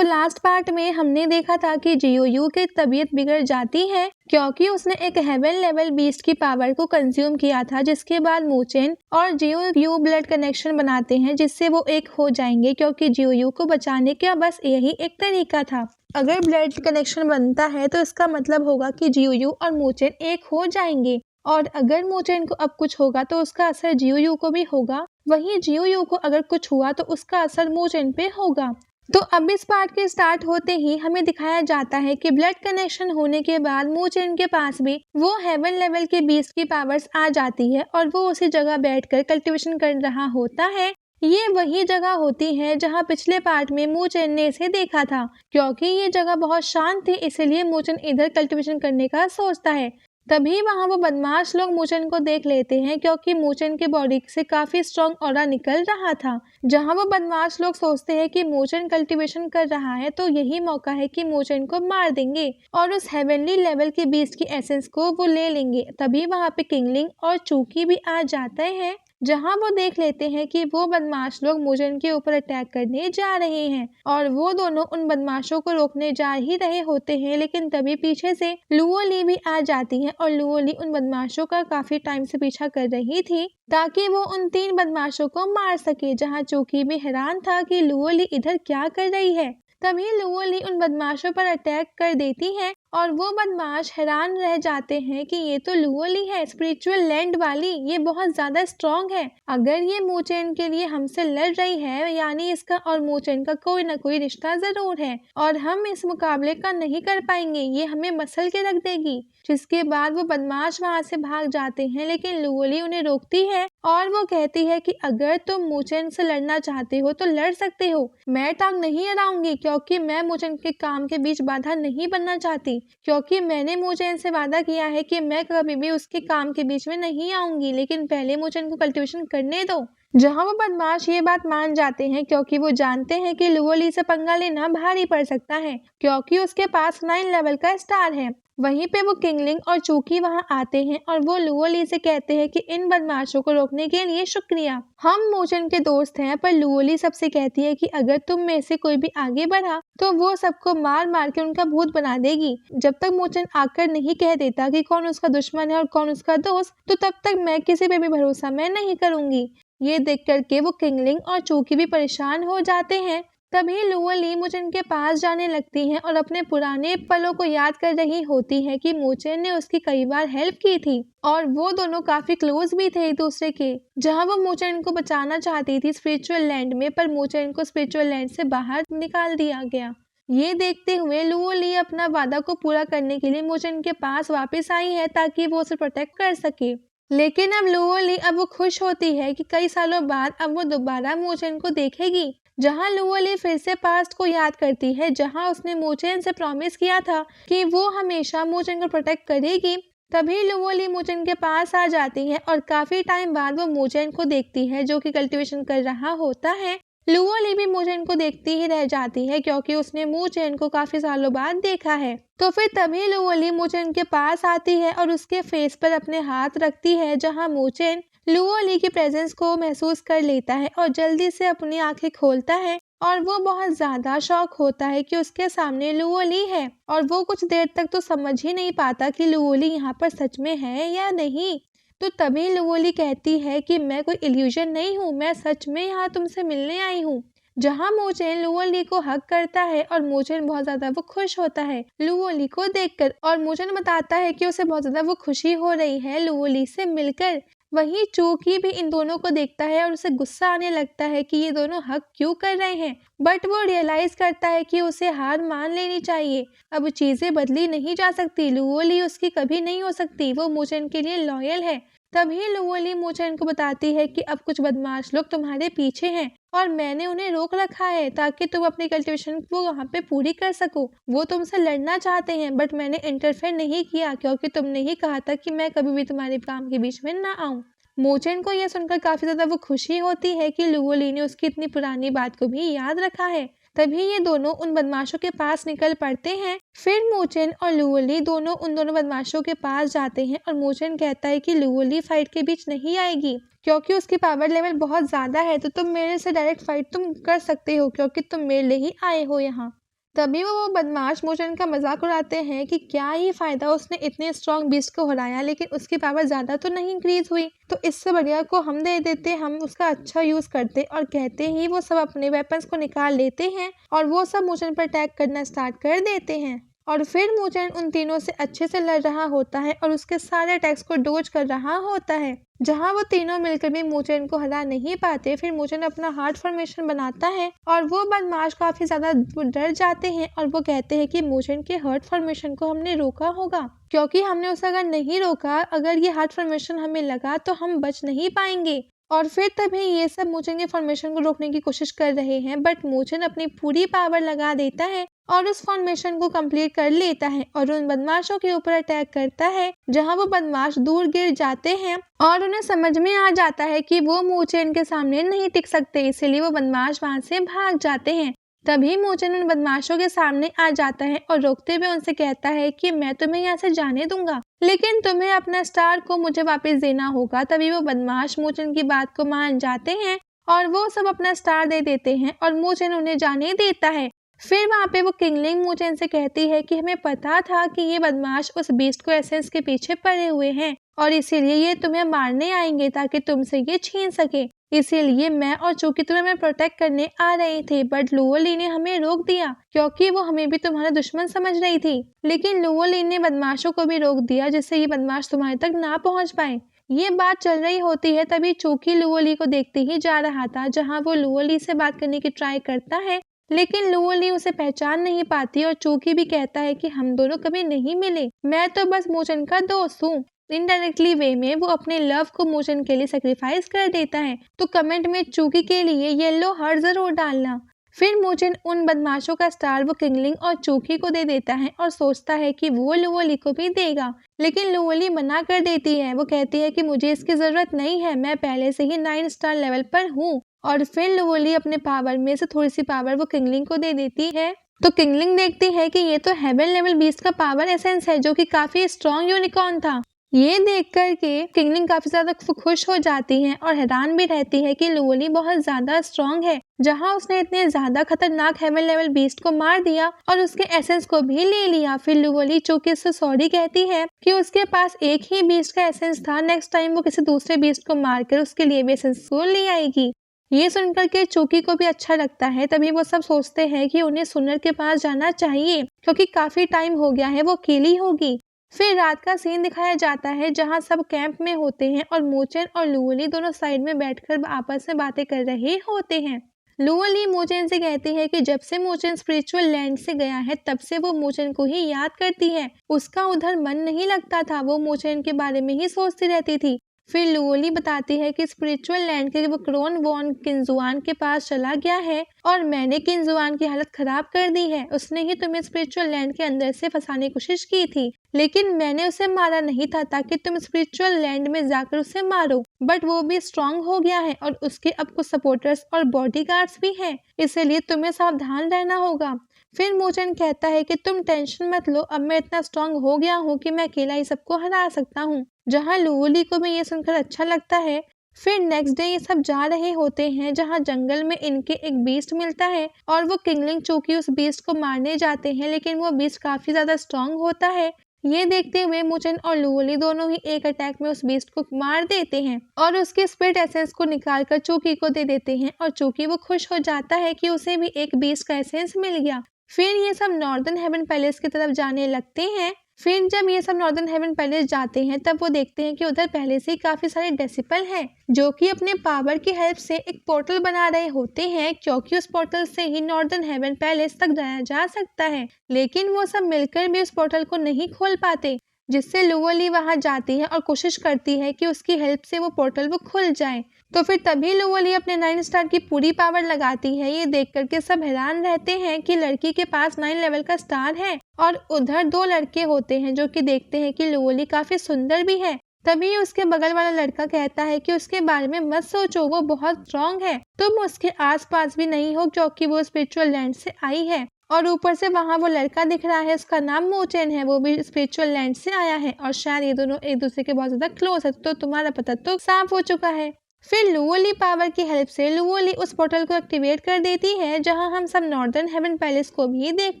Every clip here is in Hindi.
तो लास्ट पार्ट में हमने देखा था कि जियोयू की तबीयत बिगड़ जाती है क्योंकि उसने एक हेवन लेवल बीस्ट की पावर को कंज्यूम किया था, जिसके बाद मूचेन और जियोयू ब्लड कनेक्शन बनाते हैं जिससे वो एक हो जाएंगे, क्योंकि जियोयू को बचाने का बस यही एक तरीका था। अगर ब्लड कनेक्शन बनता है तो इसका मतलब होगा कि जियोयू और मूचेन एक हो जाएंगे, और अगर मूचेन को अब कुछ होगा तो उसका असर जियोयू को भी होगा, वहीं जियोयू को अगर कुछ हुआ तो उसका असर मूचेन पे होगा। तो अब इस पार्ट के स्टार्ट होते ही हमें दिखाया जाता है कि ब्लड कनेक्शन होने के बाद मूचेन के पास भी वो हेवन लेवल के बीस्ट की पावर्स आ जाती है और वो उसी जगह बैठकर कल्टीवेशन कर रहा होता है। ये वही जगह होती है जहाँ पिछले पार्ट में मूचेन ने इसे देखा था। क्योंकि ये जगह बहुत शांत थी इसलिए मूचेन इधर कल्टीवेशन करने का सोचता है। तभी वहाँ वो बदमाश लोग मूचेन को देख लेते हैं क्योंकि मूचेन के बॉडी से काफी स्ट्रॉन्ग ऑरा निकल रहा था। जहाँ वो बदमाश लोग सोचते हैं कि मूचेन कल्टीवेशन कर रहा है तो यही मौका है कि मूचेन को मार देंगे और उस हेवनली लेवल के बीस्ट की एसेंस को वो ले लेंगे। तभी वहाँ पे किंगलिंग और चूकी भी आ जाते हैं, जहां वो देख लेते हैं कि वो बदमाश लोग मूचेन के ऊपर अटैक करने जा रहे हैं और वो दोनों उन बदमाशों को रोकने जा ही रहे होते हैं। लेकिन तभी पीछे से लुओ ली भी आ जाती है और लुओ ली उन बदमाशों का काफी टाइम से पीछा कर रही थी ताकि वो उन 3 बदमाशों को मार सके। जहां चूकी भी हैरान था कि लुओ ली इधर क्या कर रही है। तभी लुओ ली उन बदमाशों पर अटैक कर देती है और वो बदमाश हैरान रह जाते हैं कि ये तो लुओ ली है, स्पिरिचुअल लैंड वाली, ये बहुत ज्यादा स्ट्रॉन्ग है। अगर ये मूचेन के लिए हमसे लड़ रही है यानी इसका और मूचेन का कोई ना कोई रिश्ता जरूर है और हम इस मुकाबले का नहीं कर पाएंगे, ये हमें मसल के रख देगी। जिसके बाद वो बदमाश वहाँ से भाग जाते हैं, लेकिन लुओ ली उन्हें रोकती है और वो कहती है कि अगर तुम मूचेन से लड़ना चाहते हो तो लड़ सकते हो, मैं टांग नहीं अड़ाऊंगी क्योंकि मैं मूचेन के काम के बीच बाधा नहीं बनना चाहती, क्योंकि मैंने मूचेन से वादा किया है कि मैं कभी भी उसके काम के बीच में नहीं आऊंगी, लेकिन पहले मूचेन को कल्टीवेशन करने दो। जहां वो बदमाश ये बात मान जाते हैं क्योंकि वो जानते हैं कि लुओ ली से पंगा लेना भारी पड़ सकता है क्योंकि उसके पास 9 लेवल का स्टार है। वहीं पे वो किंगलिंग और चूकी वहां आते हैं और वो लुओ ली से कहते हैं कि इन बदमाशों को रोकने के लिए शुक्रिया, हम मूचेन के दोस्त हैं। पर लुओ ली सबसे कहती है कि अगर तुम में से कोई भी आगे बढ़ा तो वो सबको मार मार के उनका भूत बना देगी। जब तक मूचेन आकर नहीं कह देता कि कौन उसका दुश्मन है और कौन उसका दोस्त, तो तब तक मैं किसी पे भी भरोसा मैं नहीं करूंगी। ये देख करके वो किंगलिंग और चूकी भी परेशान हो जाते हैं। तभी लुओ ली मूचेन के पास जाने लगती हैं और अपने पुराने पलों को याद कर रही होती है कि मूचेन ने उसकी कई बार हेल्प की थी और वो दोनों काफी क्लोज भी थे एक दूसरे के। जहां वो मूचेन को बचाना चाहती थी स्पिरिचुअल लैंड में, पर मूचेन को स्पिरिचुअल लैंड से बाहर निकाल दिया गया। ये देखते हुए लुओ ली अपना वादा को पूरा करने के लिए मूचेन के पास वापस आई है ताकि वो उसे प्रोटेक्ट कर सके। लेकिन अब लुओ ली अब वो खुश होती है कि कई सालों बाद अब वो दोबारा मूचेन को देखेगी। जहां लुओ ली फिर से पास्ट को याद करती है जहां उसने मूचेन से प्रॉमिस किया था कि वो हमेशा मूचेन को प्रोटेक्ट करेगी। तभी लुओ ली मूचेन के पास आ जाती है और काफी टाइम बाद वो मूचेन को देखती है जो कि कल्टीवेशन कर रहा होता है। लुओ ली भी मूचेन को देखती ही रह जाती है क्योंकि उसने मूचेन को काफी सालों बाद देखा है। तो फिर तभी लुओ ली मूचेन के पास आती है और उसके फेस पर अपने हाथ रखती है, जहां मूचेन लुओ ली की प्रेजेंस को महसूस कर लेता है और जल्दी से अपनी आंखें खोलता है और वो बहुत ज्यादा शॉक होता है कि उसके सामने लुओ ली है और वो कुछ देर तक तो समझ ही नहीं पाता कि लुओ ली यहाँ पर सच में है या नहीं। तो तभी लुओ ली कहती है कि मैं कोई इल्यूजन नहीं हूँ, मैं सच में यहाँ तुमसे मिलने आई हूँ। जहाँ मूचेन लुओ ली को हक करता है और मूचेन बहुत ज्यादा वो खुश होता है लुओ ली को देखकर और मूचेन बताता है कि उसे बहुत ज्यादा वो खुशी हो रही है लुओ ली से मिलकर। वहीं चूकी भी इन दोनों को देखता है और उसे गुस्सा आने लगता है कि ये दोनों हक क्यों कर रहे हैं, बट वो रियलाइज करता है कि उसे हार मान लेनी चाहिए। अब चीजें बदली नहीं जा सकती, लुओ ली उसकी कभी नहीं हो सकती, वो मूचेन के लिए लॉयल है। तभी लुओ ली मूचेन को बताती है कि अब कुछ बदमाश लोग तुम्हारे पीछे हैं और मैंने उन्हें रोक रखा है ताकि तुम अपनी कल्टीवेशन को वहाँ पे पूरी कर सको। वो तुमसे लड़ना चाहते हैं बट मैंने इंटरफेयर नहीं किया क्योंकि तुमने ही कहा था कि मैं कभी भी तुम्हारे काम के बीच में ना आऊँ। मूचेन को यह सुनकर काफी ज्यादा वो खुशी होती है कि लुओ ली ने उसकी इतनी पुरानी बात को भी याद रखा है। तभी ये दोनों उन बदमाशों के पास निकल पड़ते हैं। फिर मूचेन और लुओ ली दोनों उन दोनों बदमाशों के पास जाते हैं और मूचेन कहता है कि लुओ ली फाइट के बीच नहीं आएगी क्योंकि उसकी पावर लेवल बहुत ज्यादा है, तो तुम मेरे से डायरेक्ट फाइट तुम कर सकते हो क्योंकि तुम मेरे लिए ही आए हो यहाँ। तभी वो बदमाश मोचन का मजाक उड़ाते हैं कि क्या ये फायदा, उसने इतने स्ट्रॉन्ग बीस्ट को हराया लेकिन उसकी पावर ज्यादा तो नहीं इंक्रीज हुई, तो इससे बढ़िया को हम दे देते, हम उसका अच्छा यूज करते। और कहते ही वो सब अपने वेपन्स को निकाल लेते हैं और वो सब मोचन पर अटैक करना स्टार्ट कर देते हैं। और फिर मोचन उन तीनों से अच्छे से लड़ रहा होता है और उसके सारे अटैक्स को डोज कर रहा होता है। जहां वो तीनों मिलकर भी मोचन को हरा नहीं पाते, फिर मोचन अपना हार्ट फॉर्मेशन बनाता है और वो बदमाश काफी ज्यादा डर जाते हैं और वो कहते हैं कि मोचन के हार्ट फॉर्मेशन को हमने रोका होगा, क्योंकि हमने उसे अगर नहीं रोका, अगर ये हार्ट फॉर्मेशन हमें लगा तो हम बच नहीं पाएंगे। और फिर तभी ये सब मोचन के फॉर्मेशन को रोकने की कोशिश कर रहे हैं, बट मोचन अपनी पूरी पावर लगा देता है और उस फॉर्मेशन को कंप्लीट कर लेता है और उन बदमाशों के ऊपर अटैक करता है, जहां वो बदमाश दूर गिर जाते हैं और उन्हें समझ में आ जाता है कि वो मोचन के सामने नहीं टिक सकते, इसीलिए वो बदमाश वहां से भाग जाते हैं। तभी मोचन उन बदमाशों के सामने आ जाता है और रोकते हुए उनसे कहता है कि मैं तुम्हें यहाँ से जाने दूंगा, लेकिन तुम्हें अपना स्टार को मुझे वापस देना होगा। तभी वो बदमाश मोचन की बात को मान जाते हैं और वो सब अपना स्टार दे देते हैं और मोचन उन्हें जाने देता है। फिर वहाँ पे वो किंगलिंग मोचन से कहती है कि हमें पता था कि ये बदमाश उस बीस्ट को एसेंस के पीछे पड़े हुए हैं और इसीलिए ये तुम्हें मारने आएंगे ताकि तुमसे ये छीन सके, इसीलिए मैं और चूंकि तुम्हें प्रोटेक्ट करने आ रहे थे, बट लुओली ने हमें रोक दिया क्योंकि वो हमें भी तुम्हारा दुश्मन समझ रही थी। लेकिन लुओली ने बदमाशों को भी रोक दिया जिससे ये बदमाश तुम्हारे तक ना पहुंच पाए। ये बात चल रही होती है, तभी चूंकि लुओली को देखते ही जा रहा था, जहाँ वो लुओली से बात करने की ट्राई करता है, लेकिन लुओली उसे पहचान नहीं पाती और चूंकि भी कहता है कि हम दोनों कभी नहीं मिले, मैं तो बस मोचन का दोस्त हूँ। इनडायरेक्टली वे में वो अपने लव को मोचन के लिए सेक्रीफाइस कर देता है। तो कमेंट में चूकी के लिए येलो हार्ट जरूर डालना। फिर मोचन उन बदमाशों का स्टार वो किंगलिंग और चूकी को दे देता है और सोचता है कि वो लुओली को भी देगा, लेकिन लुओली मना कर देती है। वो कहती है कि मुझे इसकी जरूरत नहीं है, मैं पहले से ही 9 स्टार लेवल पर हूँ। और फिर लुओली अपने पावर में से थोड़ी सी पावर वो किंगलिंग को दे देती है। तो किंगलिंग देखती है कि ये तो हेवन लेवल 20 का पावर एसेंस है, जो कि काफी स्ट्रॉन्ग यूनिकॉर्न था। ये देख कर के किंगलिंग काफी ज्यादा खुश हो जाती है और हैरान भी रहती है कि लुओली बहुत ज्यादा स्ट्रॉन्ग है, जहां उसने इतने ज्यादा खतरनाक हेवन लेवल बीस्ट को मार दिया और उसके एसेंस को भी ले लिया। फिर लुओली चूंकि इससे सॉरी कहती है कि उसके पास एक ही बीस्ट का एसेंस था, नेक्स्ट टाइम वो किसी दूसरे बीस्ट को मारकर उसके लिए भी एसेंस को ले आएगी। ये सुनकर के चूकी को भी अच्छा लगता है। तभी वो सब सोचते हैं कि उन्हें सुनर के पास जाना चाहिए क्योंकि काफी टाइम हो गया है वो अकेली होगी। फिर रात का सीन दिखाया जाता है जहां सब कैंप में होते हैं और मोचन और लुओली दोनों साइड में बैठकर आपस में बातें कर रहे होते हैं। लुओली मोचन से कहती है कि जब से मोचन स्पिरिचुअल लैंड से गया है तब से वो मोचन को ही याद करती है, उसका उधर मन नहीं लगता था, वो मोचन के बारे में ही सोचती रहती थी। फिर लुओली बताती है कि स्पिरिचुअल लैंड के वो क्रोन वॉन किंजुआन के पास चला गया है और मैंने किंजुआन की हालत खराब कर दी है। उसने ही तुम्हें स्पिरिचुअल लैंड के अंदर से फंसाने की कोशिश की थी, लेकिन मैंने उसे मारा नहीं था ताकि तुम स्पिरिचुअल लैंड में जाकर उसे मारो, बट वो भी स्ट्रांग हो गया है और उसके अब कुछ सपोर्टर्स और बॉडीगार्ड्स भी हैं, इसलिए तुम्हें सावधान रहना होगा। फिर मोचन कहता है कि तुम टेंशन मत लो, अब मैं इतना स्ट्रांग हो गया हूँ कि मैं अकेला ही सबको हरा सकता हूँ। जहाँ लुओली को भी ये सुनकर अच्छा लगता है। फिर नेक्स्ट डे ये सब जा रहे होते हैं जहाँ जंगल में इनके एक बीस्ट मिलता है और वो किंगलिंग चूंकि उस बीस्ट को मारने जाते हैं, लेकिन वो बीस्ट काफी ज्यादा स्ट्रांग होता है। ये देखते हुए मोचन और लुओली दोनों ही एक अटैक में उस बीस्ट को मार देते हैं और उसके स्पिरिट एसेंस को निकाल कर चूकी को दे देते हैं और चूकी वो खुश हो जाता है कि उसे भी एक बीस्ट का एसेंस मिल गया। फिर ये सब नॉर्दर्न हेवन पैलेस की तरफ जाने लगते हैं। फिर जब ये सब नॉर्दर्न हेवन पैलेस जाते हैं तब वो देखते हैं कि उधर पहले से ही काफी सारे डेसिपल हैं जो कि अपने पावर की हेल्प से एक पोर्टल बना रहे होते हैं, क्योंकि उस पोर्टल से ही नॉर्दर्न हेवन पैलेस तक जाया जा सकता है। लेकिन वो सब मिलकर भी उस पोर्टल को नहीं खोल पाते, जिससे लुओली वहां जाती है और कोशिश करती है कि उसकी हेल्प से वो पोर्टल वो खुल जाए। तो फिर तभी लुओली अपने 9 स्टार की पूरी पावर लगाती है। ये देख करके सब हैरान रहते हैं कि लड़की के पास 9 लेवल का स्टार है और उधर 2 लड़के होते हैं जो कि देखते हैं कि लुओली काफी सुंदर भी है। तभी उसके बगल वाला लड़का कहता है कि उसके बारे में मत सोचो, वो बहुत स्ट्रॉन्ग है, तुम उसके आसपास भी नहीं हो क्योंकि वो स्पिरिचुअल लैंड से आई है। और ऊपर से वहाँ वो लड़का दिख रहा है, उसका नाम मोचन है, वो भी स्पिरिचुअल लैंड से आया है और शायद ये दोनों एक दूसरे के बहुत ज्यादा क्लोज है। तो तुम्हारा पता तो साफ हो चुका है। फिर लुओली पावर की हेल्प से लुओली उस पोर्टल को एक्टिवेट कर देती है जहां हम सब नॉर्दर्न हेवन पैलेस को भी देख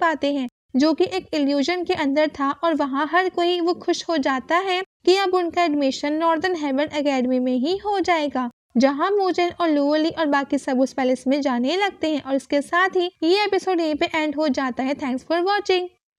पाते हैं, जो कि एक इल्यूजन के अंदर था। और वहां हर कोई वो खुश हो जाता है कि अब उनका एडमिशन नॉर्दर्न हेवन एकेडमी में ही हो जाएगा, जहां मोजेन और लुओली और बाकी सब उस पैलेस में जाने लगते हैं। और इसके साथ ही ये एपिसोड यहीं पे एंड हो जाता है। Thanks for watching.